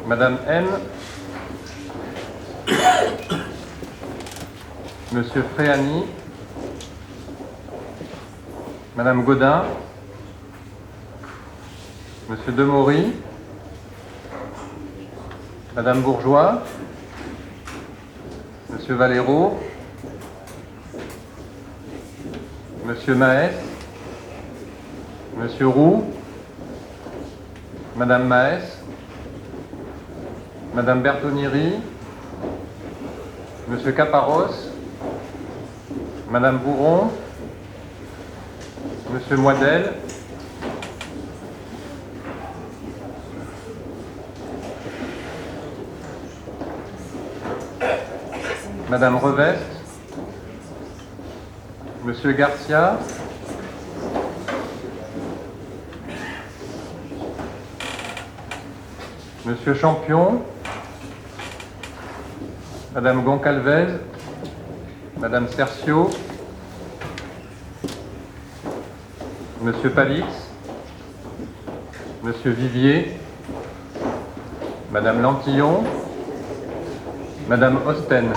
Madame N, Monsieur Fréani, Madame Gaudin, Monsieur Demory, Madame Bourgeois, Monsieur Valero, Monsieur Maes, Monsieur Roux, Madame Maes, Madame Bertonieri, Monsieur Caparros, Madame Bourron, Monsieur Moidel, Madame Revest, Monsieur Garcia, Monsieur Champion, Madame Goncalvez, Madame Cercio, Monsieur Palix, Monsieur Vivier, Madame Lantillon, Madame Osten.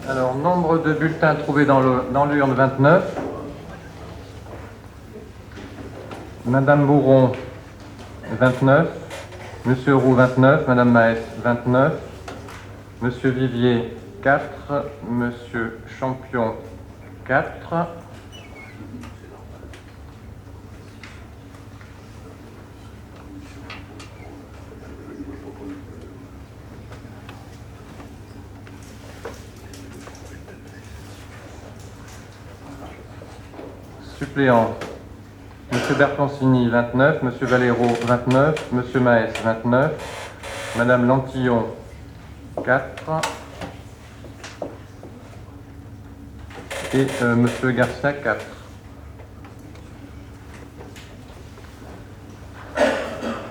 Alors, nombre de bulletins trouvés dans l'urne 29. Madame Bourron, 29. Monsieur Roux, 29. Madame Maes, 29. Monsieur Vivier, 4. Monsieur Champion, 4. Suppléants. Monsieur Bertoncini, 29. Monsieur Valero, 29. Monsieur Maes, 29. Madame Lantillon, 4. Et Monsieur Garcia, 4.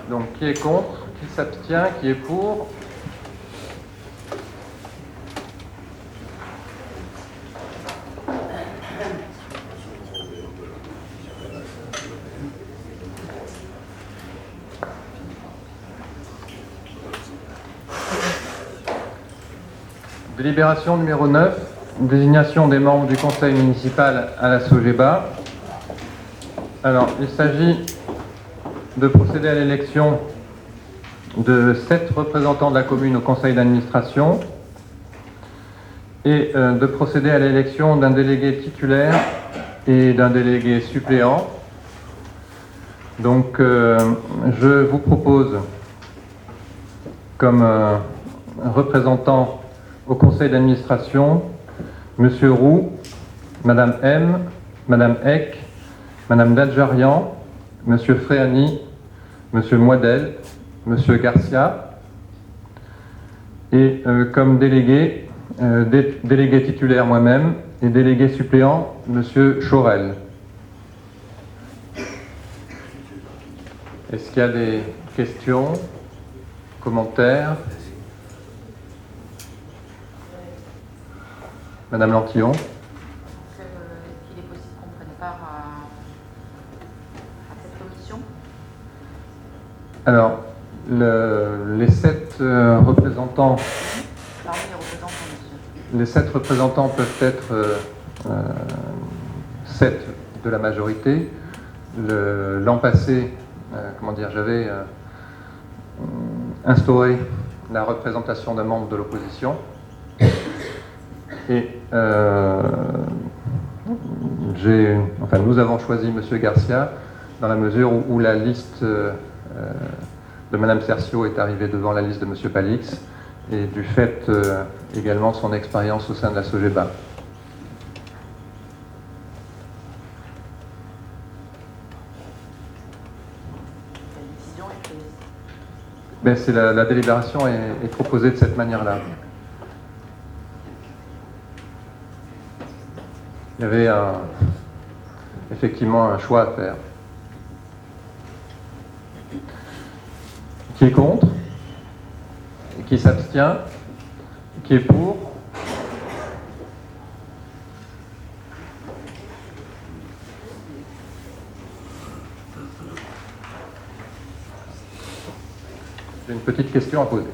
Donc, qui est contre? Qui s'abstient? Qui est pour? Délibération numéro 9, désignation des membres du conseil municipal à la SOGEBA. Alors, il s'agit de procéder à l'élection de 7 représentants de la commune au conseil d'administration et de procéder à l'élection d'un délégué titulaire et d'un délégué suppléant. Donc, je vous propose comme représentant au conseil d'administration, Monsieur Roux, Madame M, Madame Eck, Madame Dadjarian, Monsieur Fréani, Monsieur Moidel, Monsieur Garcia, et comme délégué, délégué titulaire moi-même, et délégué suppléant, Monsieur Chaurel. Est-ce qu'il y a des questions, commentaires? Madame Lantillon. Qu'il est possible qu'on prenne part à cette commission? Alors, les 7 représentants. Parmi les représentants, monsieur. Les 7 représentants peuvent être 7 de la majorité. L'an passé, j'avais instauré la représentation d'un membre de l'opposition. Et nous avons choisi M. Garcia dans la mesure où la liste de Mme Cercio est arrivée devant la liste de M. Palix et du fait également son expérience au sein de la SOGEBA. La décision est prise. La délibération est proposée de cette manière-là. Il y avait effectivement un choix à faire. Qui est contre? Qui s'abstient? Qui est pour? J'ai une petite question à poser.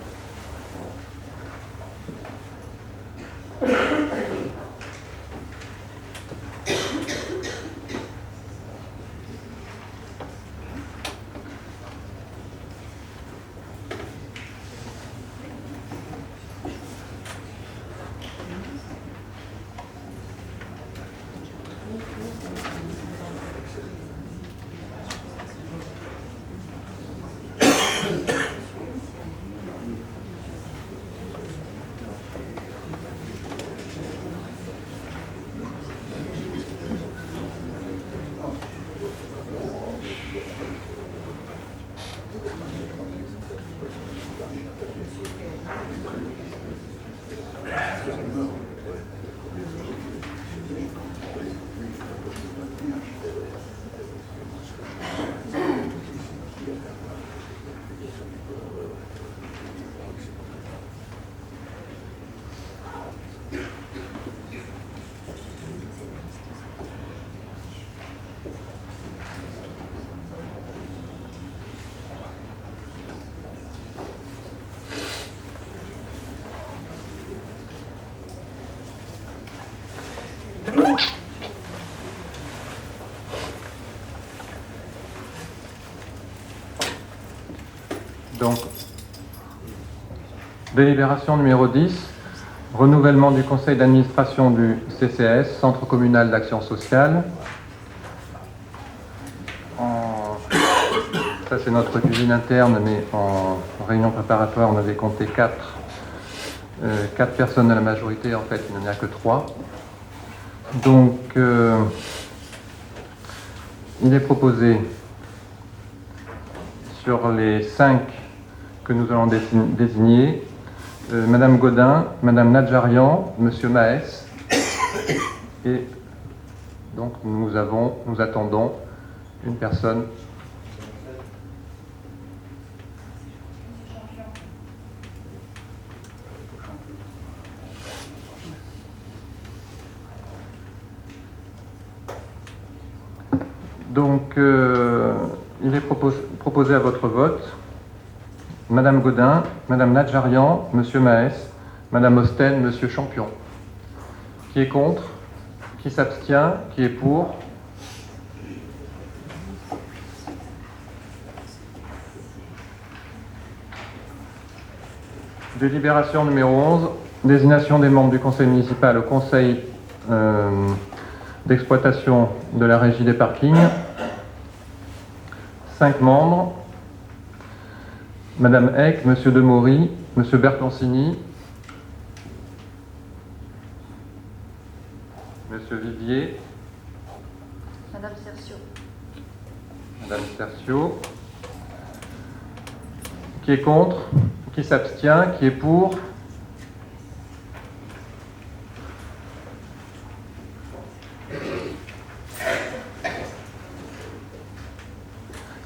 Donc, délibération numéro 10, renouvellement du conseil d'administration du CCAS, Centre communal d'action sociale. Ça, c'est notre cuisine interne, mais en réunion préparatoire, on avait compté 4 personnes de la majorité. En fait, il n'y en a que 3. Donc, il est proposé, sur les 5 que nous allons désigner, Madame Godin, Madame Nadjarian, Monsieur Maes, et donc nous attendons une personne. Donc, il est proposé à votre vote Madame Godin, Madame Nadjarian, Monsieur Maes, Madame Osten, Monsieur Champion. Qui est contre? Qui s'abstient? Qui est pour? Délibération numéro 11, désignation des membres du conseil municipal au conseil d'exploitation de la régie des parkings. 5 membres. Madame Eck, Monsieur Demory, Monsieur Bertoncini, Monsieur Vivier, Madame Cercio. Madame Cercio. Qui est contre? Qui s'abstient? Qui est pour?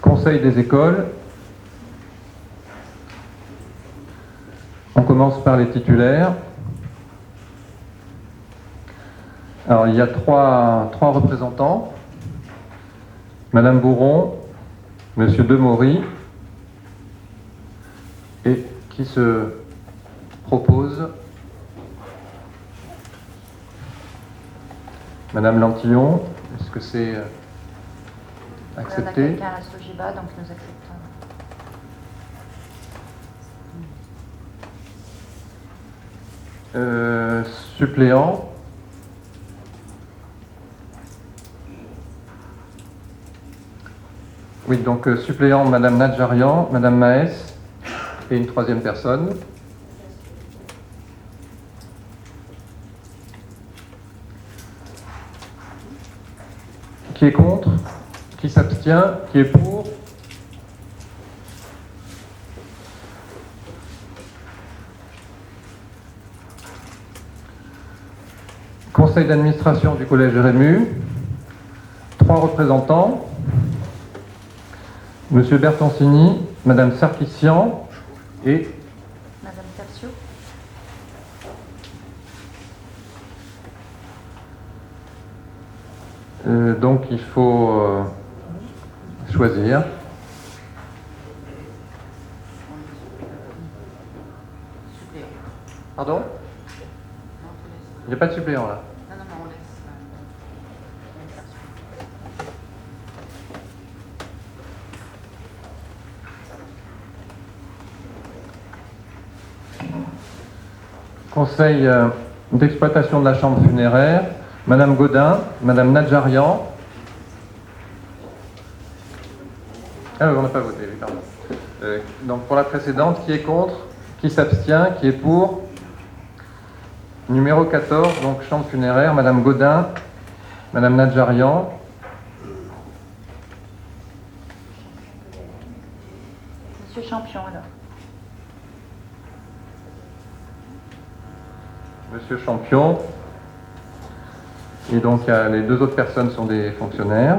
Conseil des écoles. On commence par les titulaires. Alors, il y a trois représentants. Madame Bourron, Monsieur Demory, et qui se propose Madame Lantillon. Est-ce que c'est accepté? On a quelqu'un à la SOGEBA, donc nous acceptons. Suppléant. Oui, donc suppléant Madame Nadjarian, Madame Maes et une 3e personne. Qui est contre? Qui s'abstient? Qui est pour? Conseil d'administration du collège Rému, 3 représentants, Monsieur Bertoncini, Madame Sarkissian et Madame Cercio. donc il faut choisir. Suppléant. Pardon? Non, on te laisse. Il n'y a pas de suppléant là. Non, on laisse. Madame Cercio. Conseil d'exploitation de la chambre funéraire, Madame Godin, Madame Nadjarian. Ah, on n'a pas voté, oui, pardon. Donc pour la précédente, qui est contre? Qui s'abstient? Qui est pour? Numéro 14, donc chambre funéraire, Madame Godin, Madame Nadjarian. Monsieur Champion, alors. Monsieur Champion. Et donc les 2 autres personnes sont des fonctionnaires.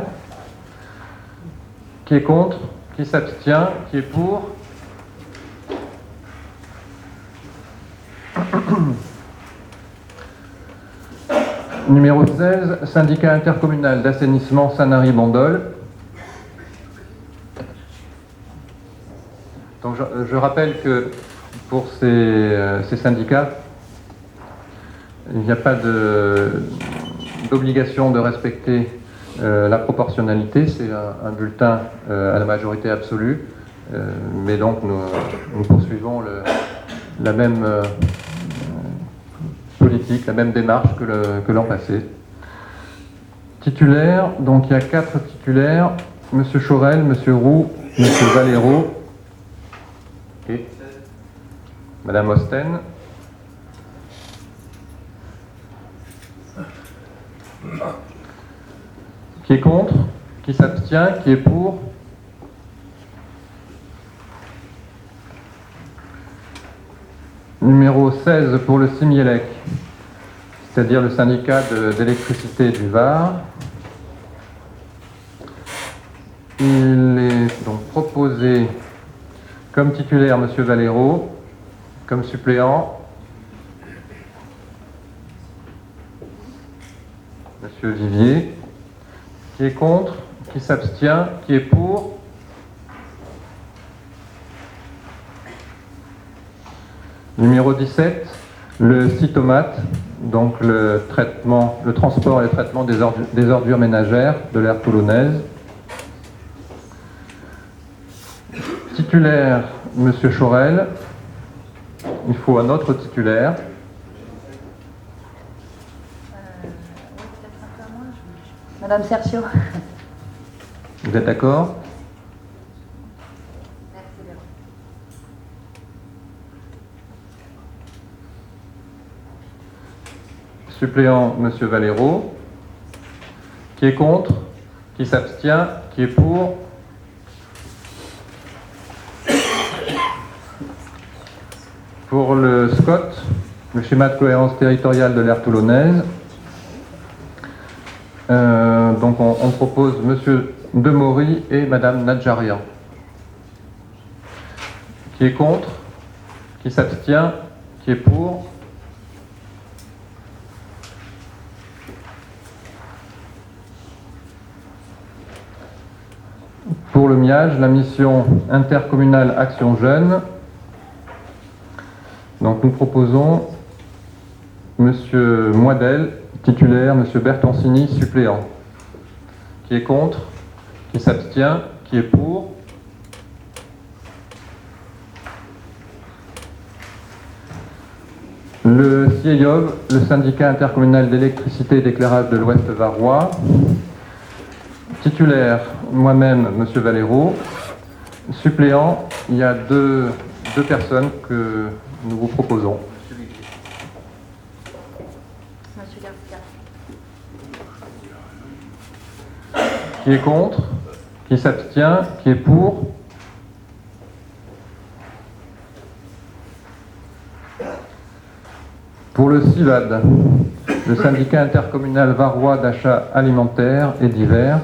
Qui est contre? Qui s'abstient? Qui est pour? Numéro 16, syndicat intercommunal d'assainissement Sanary-Bandol. Donc je rappelle que pour ces syndicats, il n'y a pas d'obligation de respecter la proportionnalité. C'est un bulletin à la majorité absolue, mais donc nous poursuivons la même politique, la même démarche que l'an passé. Titulaires, donc il y a 4 titulaires, M. Chorel, M. Roux, M. Valero et Mme Osten. Qui est contre? Qui s'abstient? Qui est pour? Numéro 16 pour le Simielec, c'est-à-dire le syndicat d'électricité du Var. Il est donc proposé comme titulaire M. Valero, comme suppléant M. Vivier. Qui est contre? Qui s'abstient? Qui est pour? Numéro 17, le cytomate, donc le transport et le traitement des ordures ménagères de l'aire toulonnaise. Titulaire, M. Chorel. Il faut un autre titulaire. Madame Cercio. Vous êtes d'accord? Merci, Véro. Suppléant, M. Valero. Qui est contre? Qui s'abstient? Qui est pour? Pour le SCOT, le schéma de cohérence territoriale de l'aire toulonnaise, donc on propose M. Demory et Mme Nadjarian. Qui est contre? Qui s'abstient? Qui est pour? Pour le MIAGE, la mission intercommunale Action Jeune. Donc nous proposons M. Moidel, titulaire, M. Bertoncini, suppléant. Qui est contre? Qui s'abstient? Qui est pour? Le CIEOV, le syndicat intercommunal d'électricité et d'éclairage de l'Ouest Varois. Titulaire, moi-même, M. Valero. Suppléant, il y a deux personnes que nous vous proposons. Monsieur Garcia. Qui est contre? Qui s'abstient? Qui est pour? Pour le CIVAD, le syndicat intercommunal varois d'achat alimentaire et divers.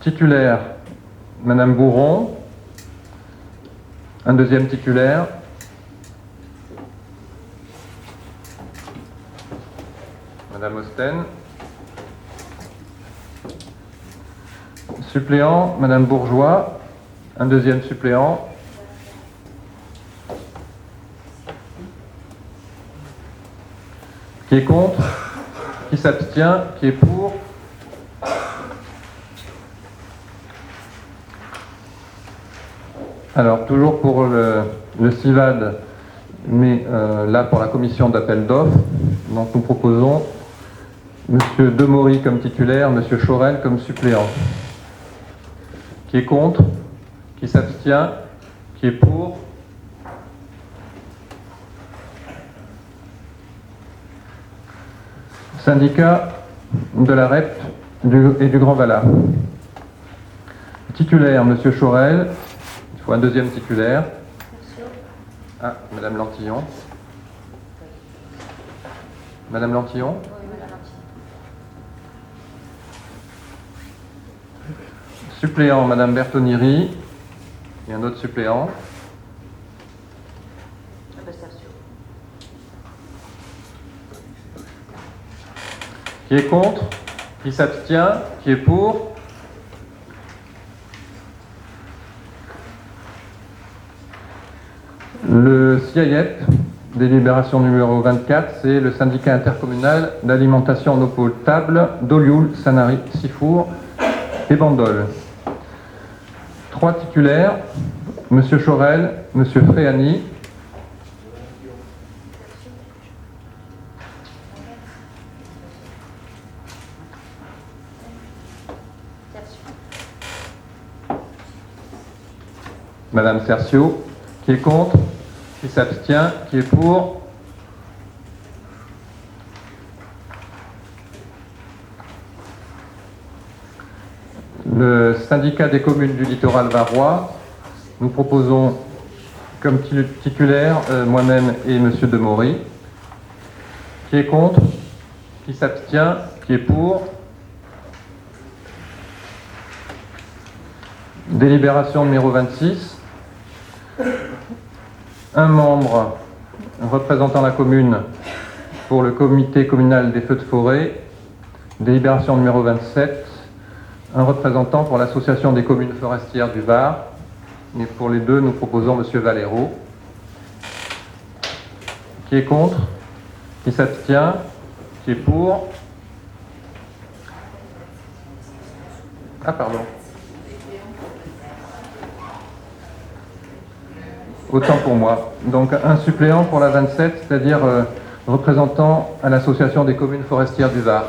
Titulaire, Madame Bourron. Un deuxième titulaire. Madame Osten. Suppléant, Madame Bourgeois. Un deuxième suppléant. Qui est contre? Qui s'abstient? Qui est pour? Alors, toujours pour le CIVAD, mais là pour la commission d'appel d'offres, donc nous proposons M. Demory comme titulaire, M. Chorel comme suppléant. Qui est contre? Qui s'abstient? Qui est pour? Syndicat de la REP et du Grand Valat. Titulaire, M. Chorel. Il faut un deuxième titulaire. Ah, Madame Lantillon. Madame Lantillon. Oui, Madame Lantillon. Suppléant, Madame Bertoniri. Et un autre suppléant. Madame Cercio. Qui est contre? Qui s'abstient? Qui est pour? Le CIEP, Délibération numéro 24, c'est le syndicat intercommunal d'alimentation en eau potable d'Olioul, Sanary, Sifour et Bandol. 3 titulaires, M. Chorel, M. Fréani. Madame Cercio, qui est contre, qui s'abstient, qui est pour. Le syndicat des communes du littoral varois, nous proposons comme titulaire moi-même et M. Demory. Qui est contre, qui s'abstient, qui est pour. Délibération numéro 26. Un membre représentant la commune pour le comité communal des feux de forêt. Délibération numéro 27. Un représentant pour l'association des communes forestières du Var. Et pour les deux, nous proposons M. Valero. Qui est contre? Qui s'abstient? Qui est pour? Ah, pardon. Autant pour moi. Donc un suppléant pour la 27, c'est-à-dire représentant à l'association des communes forestières du Var.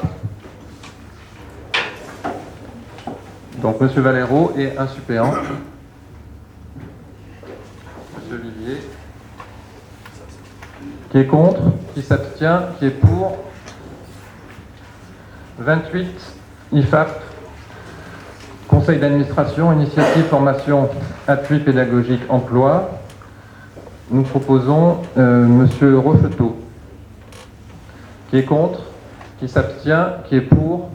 Donc M. Valero et un suppléant. M. Vivier. Qui est contre, qui s'abstient, qui est pour. 28, IFAP, Conseil d'administration, initiative, formation, appui pédagogique, emploi. Nous proposons M. Rocheteau. Qui est contre, qui s'abstient, qui est pour.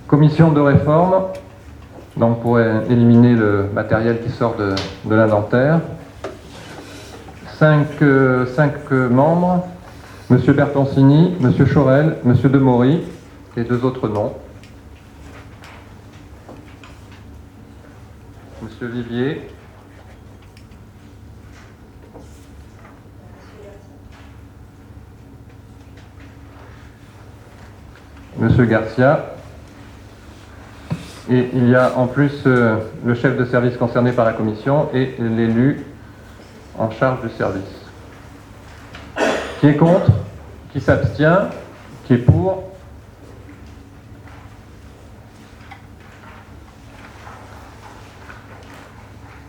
Commission de réforme, donc pour éliminer le matériel qui sort de l'inventaire. 5 membres, M. Bertoncini, M. Chorel, M. Demory et 2 autres noms. M. Vivier. M. Garcia. Et il y a en plus le chef de service concerné par la commission et l'élu en charge du service. Qui est contre? Qui s'abstient? Qui est pour?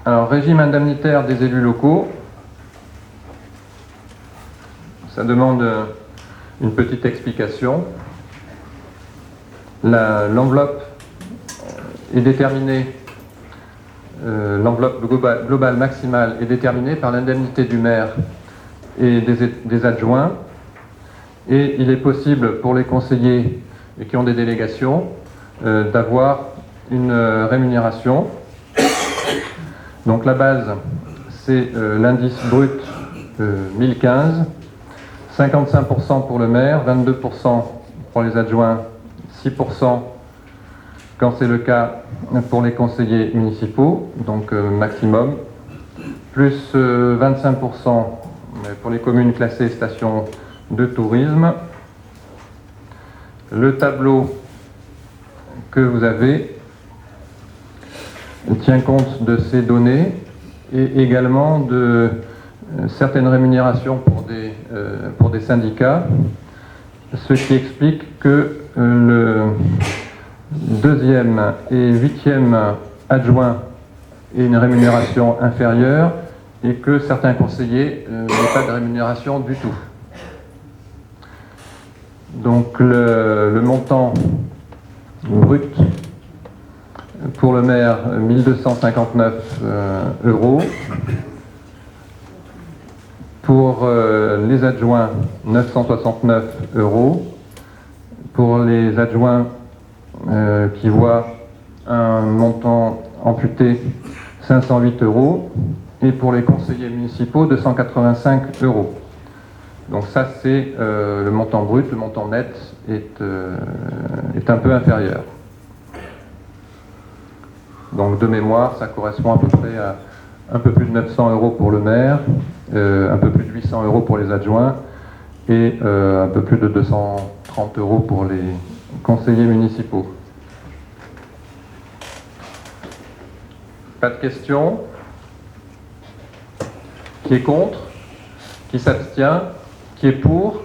Alors, régime indemnitaire des élus locaux. Ça demande une petite explication. L'enveloppe est déterminée, l'enveloppe globale maximale est déterminée par l'indemnité du maire et des adjoints. Et il est possible pour les conseillers et qui ont des délégations d'avoir une rémunération. Donc la base, c'est l'indice brut 1015, 55% pour le maire, 22% pour les adjoints, 6% quand c'est le cas pour les conseillers municipaux, donc maximum, plus 25% pour les communes classées stations de tourisme. Le tableau que vous avez tient compte de ces données et également de certaines rémunérations pour des syndicats, ce qui explique que le 2e et 8e adjoint aient une rémunération inférieure et que certains conseillers n'aient pas de rémunération du tout. Donc le montant brut pour le maire, 1259 euros. Pour les adjoints, 969 euros. Pour les adjoints qui voient un montant amputé, 508 euros. Et pour les conseillers municipaux, 285 euros. Donc ça, c'est le montant brut. Le montant net est un peu inférieur. Donc de mémoire, ça correspond à peu près à un peu plus de 900 euros pour le maire, un peu plus de 800 euros pour les adjoints et un peu plus de 230 euros pour les conseillers municipaux. Pas de questions? Qui est contre? Qui s'abstient? Qui est pour?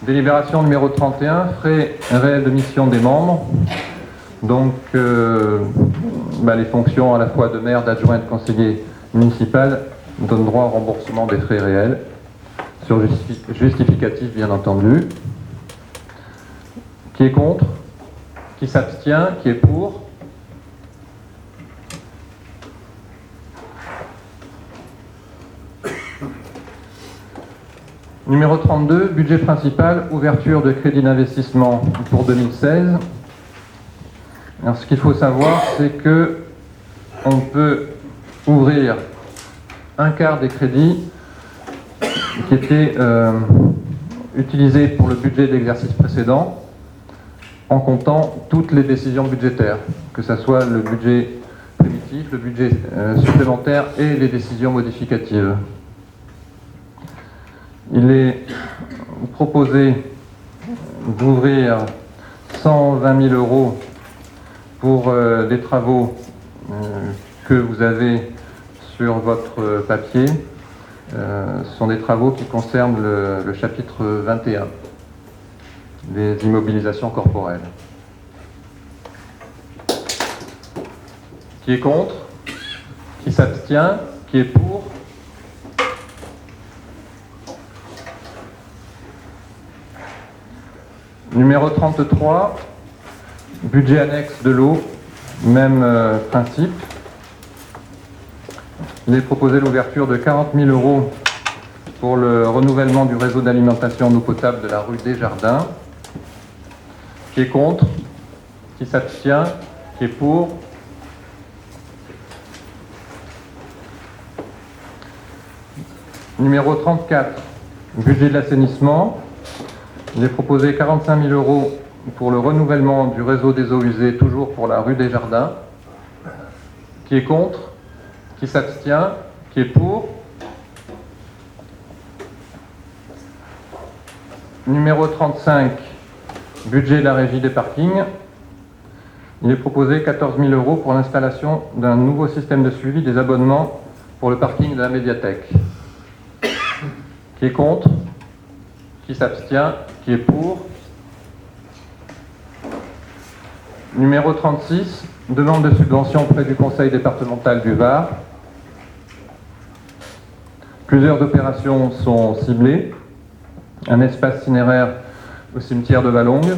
Délibération numéro 31, frais réels de mission des membres. Donc, les fonctions à la fois de maire, d'adjoint et de conseiller municipal donnent droit au remboursement des frais réels, sur justificatif bien entendu. Qui est contre? Qui s'abstient? Qui est pour? Numéro 32, budget principal, ouverture de crédit d'investissement pour 2016. Alors, ce qu'il faut savoir, c'est que on peut ouvrir un quart des crédits qui étaient utilisés pour le budget d'exercice précédent, en comptant toutes les décisions budgétaires, que ce soit le budget primitif, le budget supplémentaire et les décisions modificatives. Il est proposé d'ouvrir 120 000 euros pour des travaux que vous avez sur votre papier. Ce sont des travaux qui concernent le chapitre 21, les immobilisations corporelles. Qui est contre? Qui s'abstient? Qui est pour? Numéro 33, budget annexe de l'eau, même principe. Il est proposé l'ouverture de 40 000 euros pour le renouvellement du réseau d'alimentation en eau potable de la rue Desjardins. Qui est contre? Qui s'abstient? Qui est pour? Numéro 34, budget de l'assainissement. Il est proposé 45 000 euros pour le renouvellement du réseau des eaux usées, toujours pour la rue Desjardins. Qui est contre? Qui s'abstient? Qui est pour? Numéro 35, budget de la régie des parkings. Il est proposé 14 000 euros pour l'installation d'un nouveau système de suivi des abonnements pour le parking de la médiathèque. Qui est contre? Qui s'abstient? Qui est pour? Numéro 36, demande de subvention auprès du Conseil départemental du Var. Plusieurs opérations sont ciblées. Un espace cinéraire au cimetière de Valongue,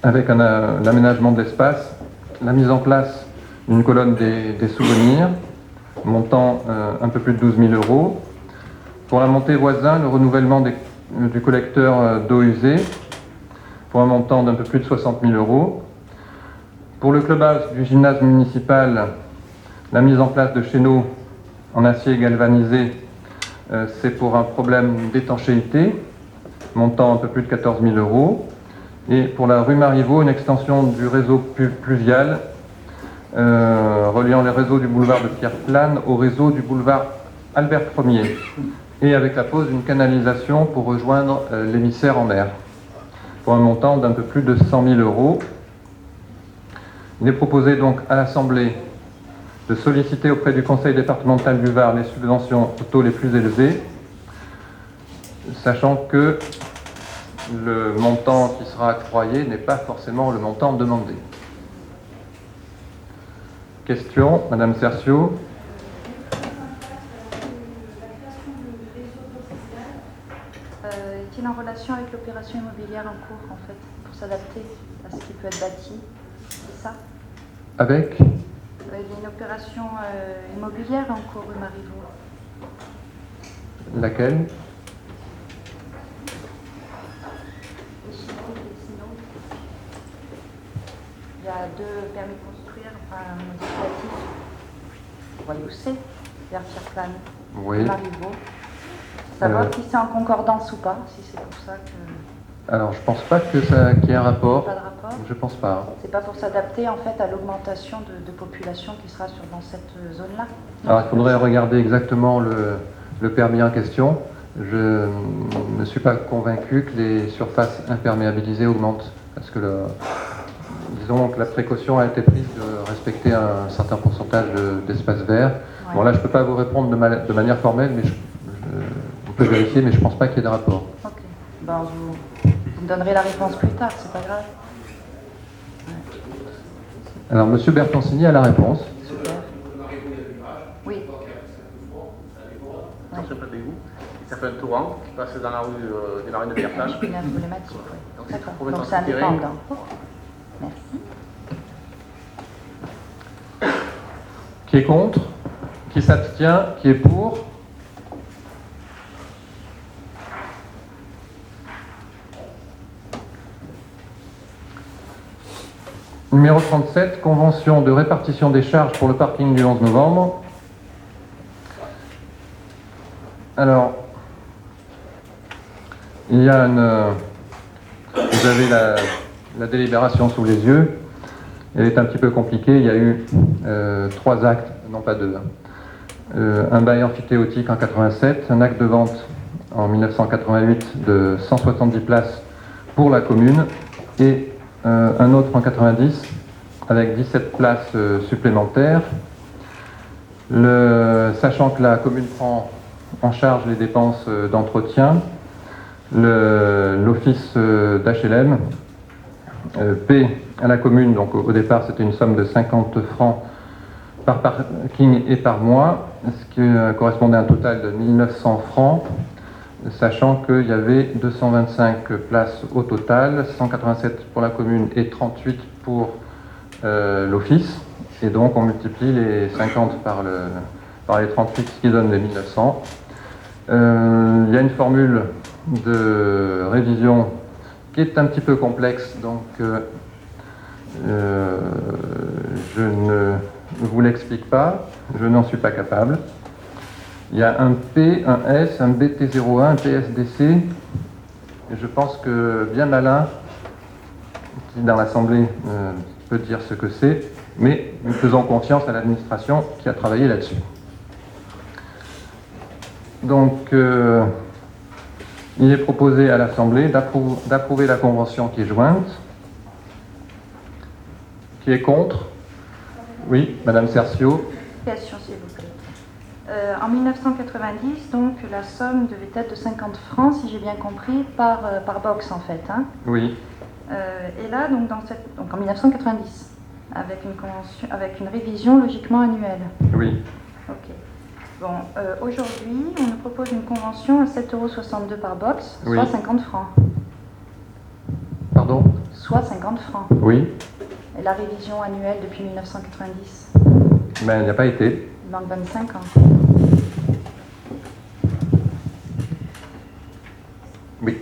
avec l'aménagement de l'espace, la mise en place d'une colonne des souvenirs, montant un peu plus de 12 000 euros. Pour la montée voisin, le renouvellement du collecteur d'eau usée, pour un montant d'un peu plus de 60 000 euros. Pour le clubhouse du gymnase municipal, la mise en place de chéneaux en acier galvanisé, c'est pour un problème d'étanchéité, montant un peu plus de 14 000 euros. Et pour la rue Marivaux, une extension du réseau pluvial, reliant les réseaux du boulevard de Pierre-Plane au réseau du boulevard Albert Ier, et avec la pose d'une canalisation pour rejoindre l'émissaire en mer, pour un montant d'un peu plus de 100 000 euros. Il est proposé donc à l'Assemblée de solliciter auprès du Conseil départemental du Var les subventions au taux les plus élevés, sachant que le montant qui sera octroyé n'est pas forcément le montant demandé. Question, Madame Cercio. Est-il en relation avec l'opération immobilière en cours, en fait, pour s'adapter à ce qui peut être bâti? C'est ça? Avec? Il y a une opération immobilière en cours, rue Marivaux. Laquelle? Il y a 2 permis de construire, enfin, modificatifs. Vous voyez où c'est? Vers Pierre-Plane. Oui. Marivaux. Savoir si c'est en concordance ou pas, si c'est pour ça que... Alors, je pense pas que ça, qu'il y ait un rapport. Pas de rapport? Je pense pas. C'est pas pour s'adapter en fait à l'augmentation de population qui sera dans cette zone-là? Alors, il faudrait regarder exactement le permis en question. Je ne suis pas convaincu que les surfaces imperméabilisées augmentent, parce que disons que la précaution a été prise de respecter un certain pourcentage d'espace vert. Ouais. Bon, là, je ne peux pas vous répondre de manière formelle, mais on peut vérifier, mais je ne pense pas qu'il y ait de rapport. Ok. Ben, vous me donnerez la réponse plus tard, c'est pas grave. Alors, M. Bertoncini a la réponse. Super. Oui. Attention près de vous. Ça fait un torrent qui passe dans la rue de Pierre-Plage. Une problématique, oui. Donc, D'accord. pour Donc mettre c'est en souterrain. indépendant. Ok. Merci. Qui est contre? Qui s'abstient? Qui est pour? Numéro 37, convention de répartition des charges pour le parking du 11 novembre. Alors, il y a vous avez la délibération sous les yeux. Elle est un petit peu compliquée. Il y a eu 3 actes, non pas 2. Un bail amphithéotique en 87, un acte de vente en 1988 de 170 places pour la commune et un autre en 90 avec 17 places supplémentaires. Sachant que la commune prend en charge les dépenses d'entretien, l'office d'HLM paie à la commune, donc au départ c'était une somme de 50 francs par parking et par mois, ce qui correspondait à un total de 1900 francs, sachant qu'il y avait 225 places au total, 187 pour la commune et 38 pour l'office, et donc on multiplie les 50 par les 38, ce qui donne les 1900. Il y a une formule de révision qui est un petit peu complexe, donc je ne vous l'explique pas, je n'en suis pas capable. Il y a un P, un S, un BT01, un PSDC, et je pense que bien malin, qui dans l'Assemblée peut dire ce que c'est, mais nous faisons confiance à l'administration qui a travaillé là-dessus. Donc, il est proposé à l'Assemblée d'approuver la convention qui est jointe. Qui est contre? Oui, Madame Cercio. Question, s'il vous plaît. En 1990, donc, la somme devait être de 50 francs, si j'ai bien compris, par box, en fait. Hein. Oui. Et là, donc, donc en 1990, avec une convention, avec une révision logiquement annuelle. Oui. Ok. Bon, aujourd'hui, on nous propose une convention à 7,62 € par box, Oui. soit 50 francs. Pardon? Soit 50 francs. Oui. Et la révision annuelle depuis 1990, Mais elle n'y a pas été. il manque 25 ans. Oui.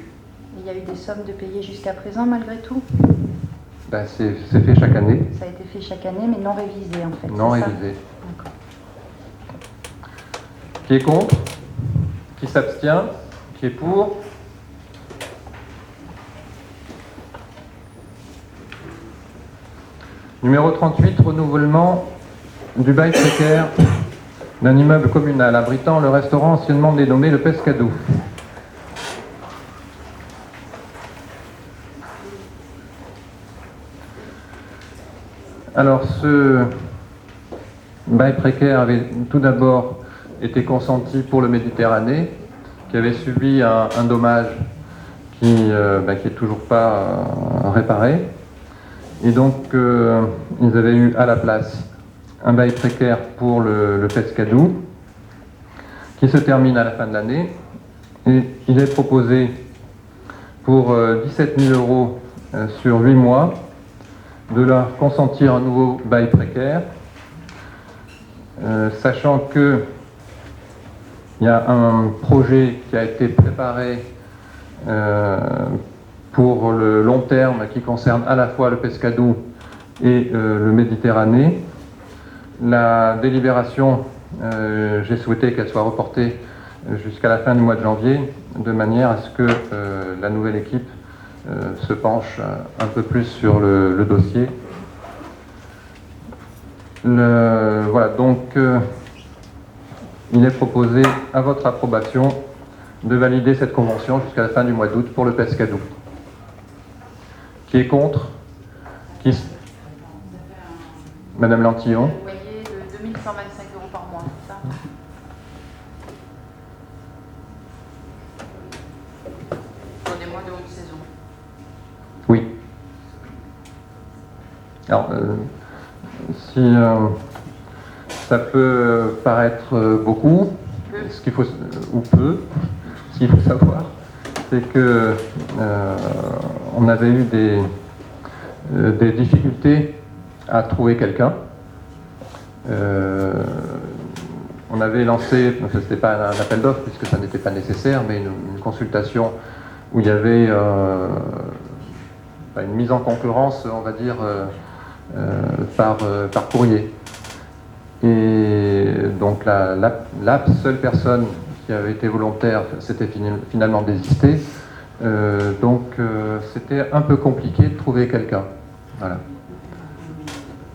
Il y a eu des sommes de payer jusqu'à présent, malgré tout. Ben, c'est fait chaque année. Ça a été fait chaque année, mais non révisé, en fait. Non c'est ça? révisé. D'accord. Qui est contre? Qui s'abstient? Qui est pour? Numéro 38, renouvellement du bail précaire d'un immeuble communal abritant le restaurant anciennement dénommé le Pescadou. Alors, ce bail précaire avait tout d'abord été consenti pour le Méditerranée, qui avait subi un dommage qui est toujours pas réparé. Et donc, ils avaient eu à la place un bail précaire pour le Pescadou, qui se termine à la fin de l'année. Et il est proposé pour 17 000 € sur 8 mois de leur consentir un nouveau bail précaire, sachant que il y a un projet qui a été préparé pour le long terme qui concerne à la fois le Pescadou et le Méditerranée. La délibération, j'ai souhaité qu'elle soit reportée jusqu'à la fin du mois de janvier, de manière à ce que la nouvelle équipe se penche un peu plus sur le dossier. Voilà, donc il est proposé à votre approbation de valider cette convention jusqu'à la fin du mois d'août pour le Pescadou. Qui est contre? Madame Lantillon. Vous voyez de 2125 € par mois, c'est ça? Pour des mois de haute saison. Oui. Alors, si ça peut paraître beaucoup, ce qu'il faut, ou peu, ce qu'il faut savoir, c'est que on avait eu des difficultés à trouver quelqu'un. On avait lancé, ce n'était pas un appel d'offres puisque ça n'était pas nécessaire, mais une consultation où il y avait une mise en concurrence, on va dire, par courrier. Et donc la seule personne qui avait été volontaire s'était finalement désistée. Donc c'était un peu compliqué de trouver quelqu'un. Voilà.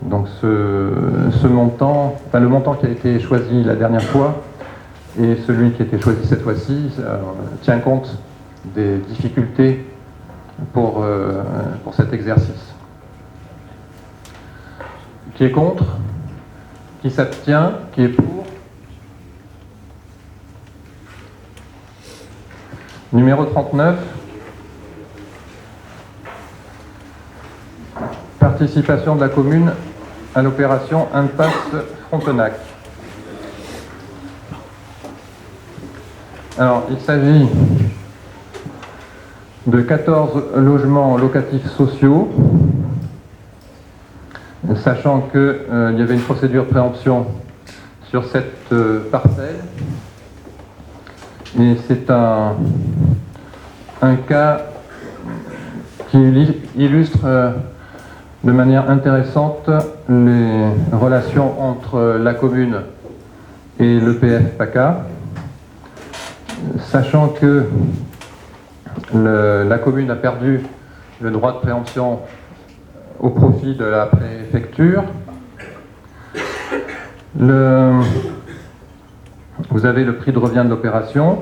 Donc ce montant, le montant qui a été choisi la dernière fois et celui qui a été choisi cette fois-ci tient compte des difficultés pour cet exercice. Qui est contre? Qui s'abstient? Qui est pour? Numéro 39. Participation de la commune à l'opération Impasse Frontenac. Alors, il s'agit de 14 logements locatifs sociaux, sachant qu'il y avait une procédure de préemption sur cette parcelle. Et c'est un cas qui illustre de manière intéressante les relations entre la commune et l'EPF PACA, sachant que la commune a perdu le droit de préemption au profit de la préfecture. Vous avez le prix de revient de l'opération.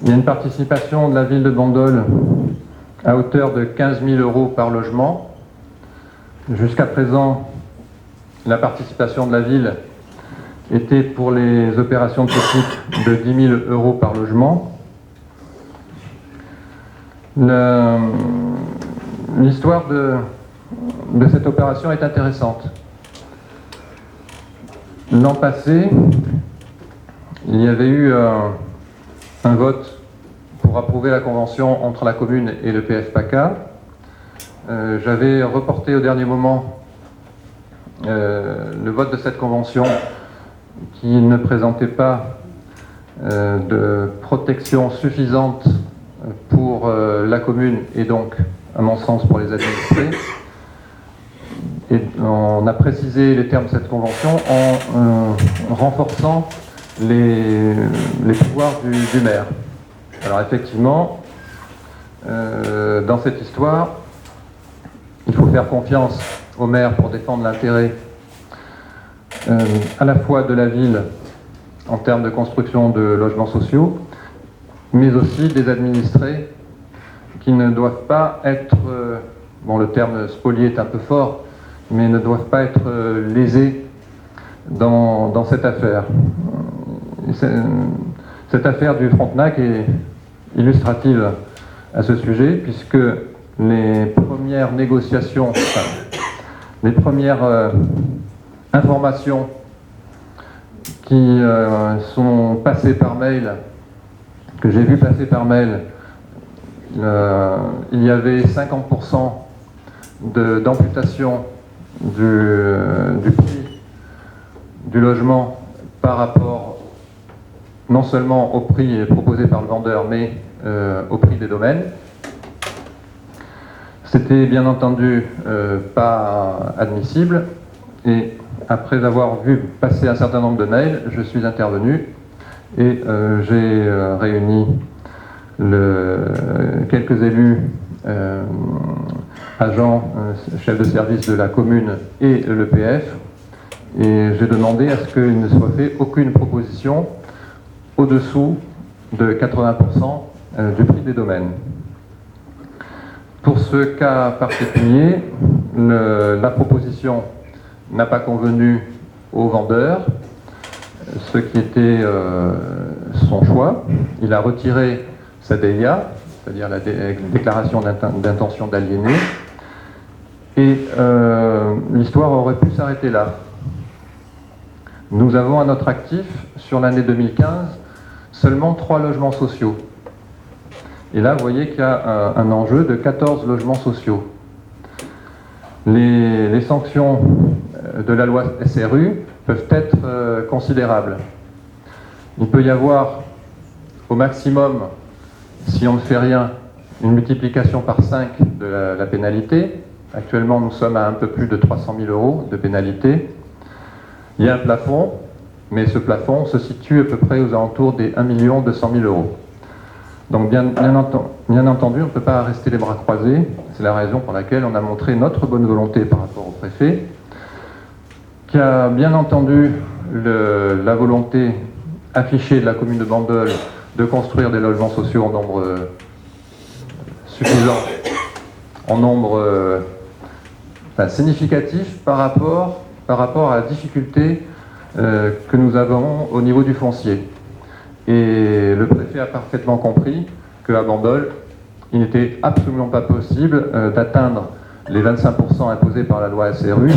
Il y a une participation de la ville de Bandol à hauteur de 15 000 € par logement. Jusqu'à présent, la participation de la ville était pour les opérations de ce type de 10 000 € par logement. L'histoire de cette opération est intéressante. L'an passé, il y avait eu un vote pour approuver la convention entre la commune et le PF PACA. J'avais reporté au dernier moment le vote de cette convention qui ne présentait pas de protection suffisante pour la commune et donc, à mon sens, pour les administrés. Et on a précisé les termes de cette convention en renforçant les pouvoirs du maire. Alors effectivement, dans cette histoire, il faut faire confiance au maire pour défendre l'intérêt à la fois de la ville en termes de construction de logements sociaux, mais aussi des administrés qui ne doivent pas être, bon le terme spolié est un peu fort, mais ne doivent pas être lésés dans cette affaire. Cette affaire du Frontenac est illustrative à ce sujet, puisque les premières négociations, les premières informations qui sont passées par mail, que j'ai vu passer par mail, il y avait 50% d'amputation du prix du logement par rapport non seulement au prix proposé par le vendeur, mais au prix des domaines. C'était bien entendu pas admissible, et après avoir vu passer un certain nombre de mails, je suis intervenu et j'ai réuni quelques élus, agents, chefs de service de la commune et l'EPF, et j'ai demandé à ce qu'il ne soit fait aucune proposition au-dessous de 80% du prix des domaines. Pour ce cas particulier, la proposition n'a pas convenu au vendeur, ce qui était son choix. Il a retiré sa DIA, c'est-à-dire la déclaration d'intention d'aliéner, et l'histoire aurait pu s'arrêter là. Nous avons à notre actif, sur l'année 2015, seulement 3 logements sociaux. Et là, vous voyez qu'il y a un enjeu de 14 logements sociaux. Les sanctions de la loi SRU peuvent être considérables. Il peut y avoir au maximum, si on ne fait rien, une multiplication par 5 de la pénalité. Actuellement, nous sommes à un peu plus de 300 000 € de pénalité. Il y a un plafond, mais ce plafond se situe à peu près aux alentours des 1 200 000 €. Donc bien entendu, on ne peut pas rester les bras croisés. C'est la raison pour laquelle on a montré notre bonne volonté par rapport au préfet, qui a bien entendu la volonté affichée de la commune de Bandol de construire des logements sociaux en nombre suffisant, en nombre significatif par rapport à la difficulté que nous avons au niveau du foncier. Et le préfet a parfaitement compris qu'à Bandol, il n'était absolument pas possible d'atteindre les 25% imposés par la loi SRU,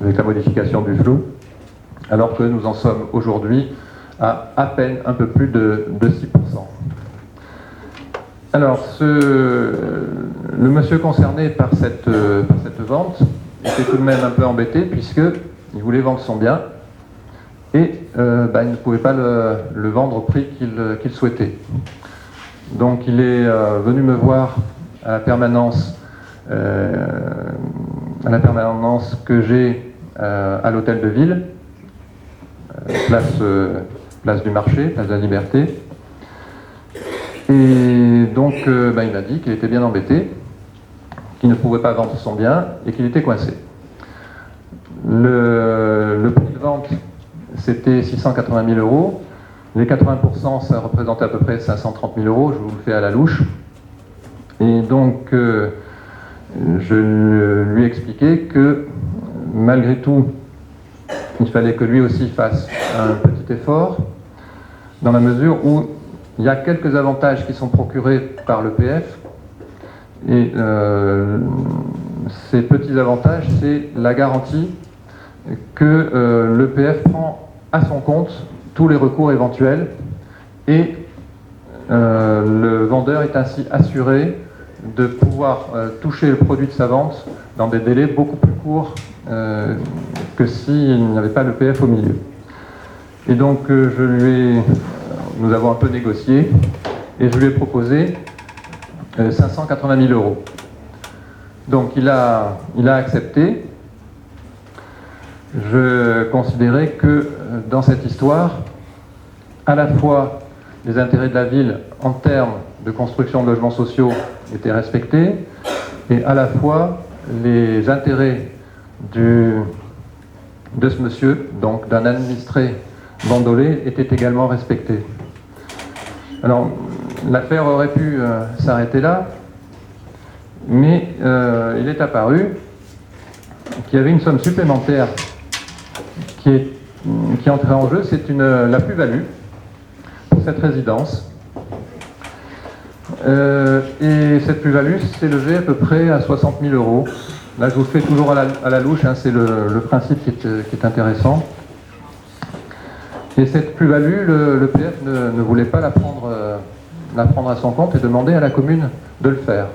avec la modification du flou, alors que nous en sommes aujourd'hui à peine un peu plus de 6%. Alors, le monsieur concerné par cette vente était tout de même un peu embêté, puisqu'il voulait vendre son bien, et il ne pouvait pas le vendre au prix qu'il souhaitait. Donc il est venu me voir à la permanence que j'ai à l'hôtel de ville, place du marché, place de la Liberté. Et donc il m'a dit qu'il était bien embêté, qu'il ne pouvait pas vendre son bien et qu'il était coincé. Le prix de vente, c'était 680 000 €. Les 80%, ça représentait à peu près 530 000 €, je vous le fais à la louche. Et donc, je lui ai expliqué que, malgré tout, il fallait que lui aussi fasse un petit effort, dans la mesure où il y a quelques avantages qui sont procurés par l'EPF. Et ces petits avantages, c'est la garantie que l'EPF prend à son compte tous les recours éventuels et le vendeur est ainsi assuré de pouvoir toucher le produit de sa vente dans des délais beaucoup plus courts que s'il n'y avait pas l'EPF au milieu. Et donc nous avons un peu négocié et je lui ai proposé 580 000 €. Donc il a accepté. Je considérais que dans cette histoire, à la fois les intérêts de la ville en termes de construction de logements sociaux étaient respectés, et à la fois les intérêts de ce monsieur, donc d'un administré bandolais, étaient également respectés. Alors, l'affaire aurait pu s'arrêter là, mais il est apparu qu'il y avait une somme supplémentaire qui entrait en jeu, c'est la plus-value pour cette résidence. Et cette plus-value s'élevait à peu près à 60 000 €. Là, je vous le fais toujours à la louche, c'est le principe qui est intéressant. Et cette plus-value, le PF ne voulait pas la prendre à son compte et demandait à la commune de le faire.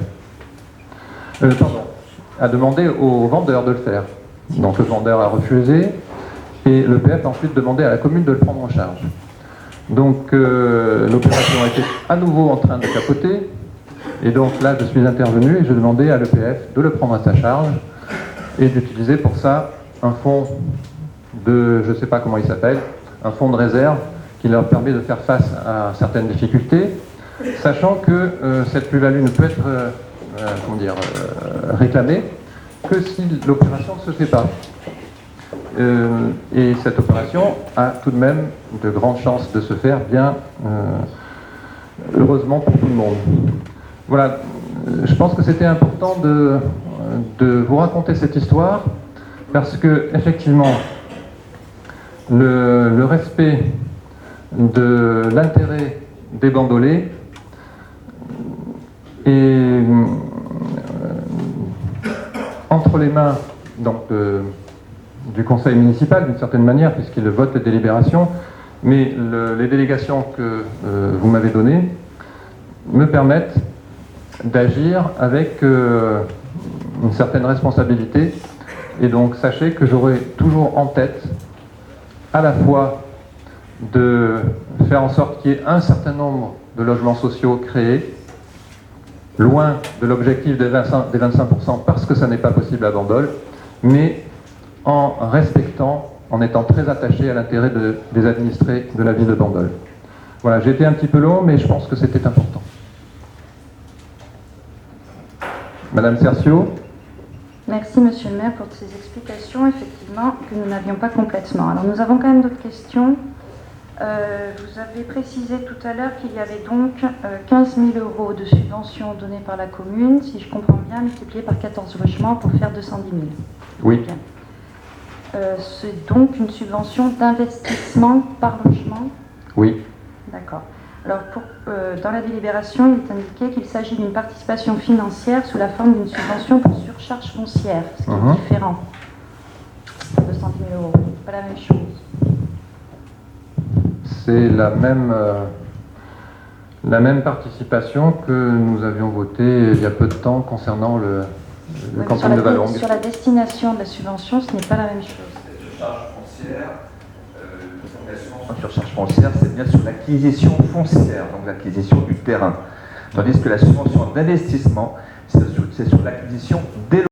A demandé au vendeur de le faire. Donc le vendeur a refusé et le PF a ensuite demandé à la commune de le prendre en charge. Donc l'opération a été à nouveau en train de capoter et donc là je suis intervenu et je demandais à l'EPF de le prendre à sa charge et d'utiliser pour ça un fonds de, je ne sais pas comment il s'appelle, un fonds de réserve qui leur permet de faire face à certaines difficultés. sachant que cette plus-value ne peut être réclamée que si l'opération ne se fait pas. Et cette opération a tout de même de grandes chances de se faire, bien heureusement pour tout le monde. Voilà, je pense que c'était important de vous raconter cette histoire, parce que effectivement, le respect de l'intérêt des bandolés est entre les mains donc, du conseil municipal d'une certaine manière, puisqu'il vote les délibérations, mais les délégations que vous m'avez données me permettent d'agir avec une certaine responsabilité. Et donc sachez que j'aurai toujours en tête à la fois de faire en sorte qu'il y ait un certain nombre de logements sociaux créés, loin de l'objectif des 25%, parce que ça n'est pas possible à Bandol, mais en respectant, en étant très attaché à l'intérêt des administrés de la ville de Bandol. Voilà, j'ai été un petit peu long, mais je pense que c'était important. Madame Cercio. Merci Monsieur le maire pour ces explications, effectivement, que nous n'avions pas complètement. Alors nous avons quand même d'autres questions. Vous avez précisé tout à l'heure qu'il y avait donc 15 000 € de subventions données par la commune, si je comprends bien, multipliées par 14 logements pour faire 210 000. Oui. Bien. C'est donc une subvention d'investissement par logement? Oui. D'accord. Alors, dans la délibération, il est indiqué qu'il s'agit d'une participation financière sous la forme d'une subvention pour surcharge foncière, ce qui est différent. 210 000 €, c'est pas la même chose. C'est la même participation que nous avions votée il y a peu de temps concernant le canton de Valongue. Sur la destination de la subvention, ce n'est pas la même chose. La surcharge foncière, c'est bien sur l'acquisition foncière, donc l'acquisition du terrain. Tandis que la subvention d'investissement, c'est sur l'acquisition des